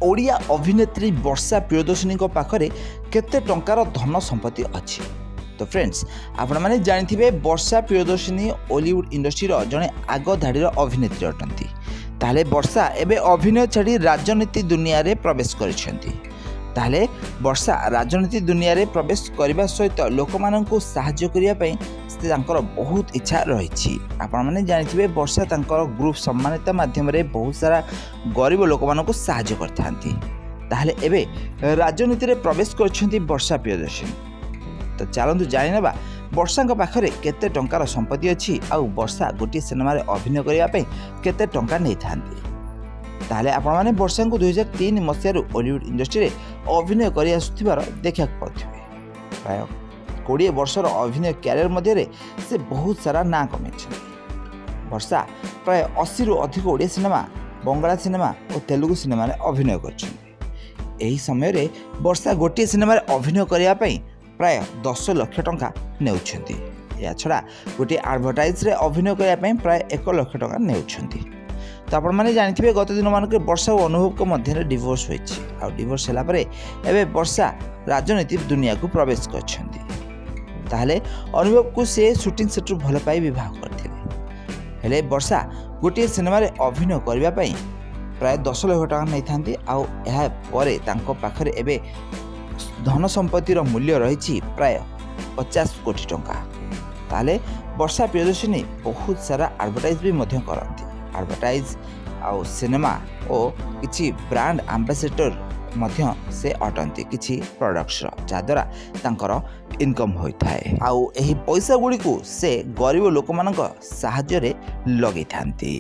ओडिया अभिनेत्री वर्षा प्रियदर्शिनी पाखरे केते टंकार धन संपत्ति अच्छी। तो फ्रेंड्स आपण मैंने जानी वर्षा प्रियदर्शिनी हॉलीवुड इंडस्ट्री जड़े आग धाड़ी अभिनेत्री अटंती। ताहले वर्षा एबे अभिनय छाड़ी राजनीति दुनिया रे प्रवेश करिसेंती। ताहले वर्षा राजनीति दुनिया रे प्रवेश करने सहित लोक माननकु सहाय्य करिया पई से तांकर बहुत इच्छा रही। आपण मैंने जानी वर्षा तांकर ग्रुप सम्मानित माध्यम रे बहुत सारा गरीब लोक माननकु सहाय्य करथांती। ताहले एबे राजनीति रे प्रवेश करछंती वर्षा प्रियदर्शिनी। तो चलतु जानिनेबा वर्षा पाखरे केते टंकार संपत्ति अच्छी आ वर्षा गोटे सिनेमा रे अभिनय करने केते टंका नहीं थांती। ताहले आपण माने वर्षा को 2003 मसीह हॉलीवुड इंडस्ट्री रे अभिनय कर आसुथिबार देखा पाउथिबे। प्राय 20 वर्षर अभिनय कैरियर मध्य से बहुत सारा ना कमे। वर्षा प्राय 80 रु अधिक ओडिया सिनेमा, बंगाला सिनेमा और तेलुगु सिनेमा रे अभिनय करछन। एही समय रे वर्षा गोटे सिनेमा रे अभिनय करिया पई प्राय 10 लाख टंका नेउछंती। या छड़ा गोटे एडवर्टाइज रे अभिनय करिया पई प्राय 1 लाख टंका नेउछंती। तो आपण माने जानिथिबे गत दिन मानक वर्षा और अनुभव को मध्य डिवोर्स होइछि। आ डिवोर्स होला परे एबे वर्षा राजनीति दुनिया को प्रवेश करछंती। ताहले अनुभव को से शूटिंग सेट रु भल पाई विवाह करथिबे। हेले वर्षा गोटे सिनेमा रे अभिनय करबा पई प्राय 10 लाख टका नै थांती। आ एहा परे तांको पाखरे एबे धन संपत्तिर मूल्य रही प्राय 50 कोटी टंका। ताहले वर्षा प्रियदर्शिनी बहुत सारा एडवर्टाइज भी मध्य करती। एडवर्टाइज आउ सिनेमा और किछि ब्रांड एम्बेसडर मध्य से अटंती किछि प्रोडक्ट्स जहाद्वारा तांकर इनकम होइथाए। आउ एही पैसा गुडी को से गरीब लोक मानक सहाय्य रे लगै थांती।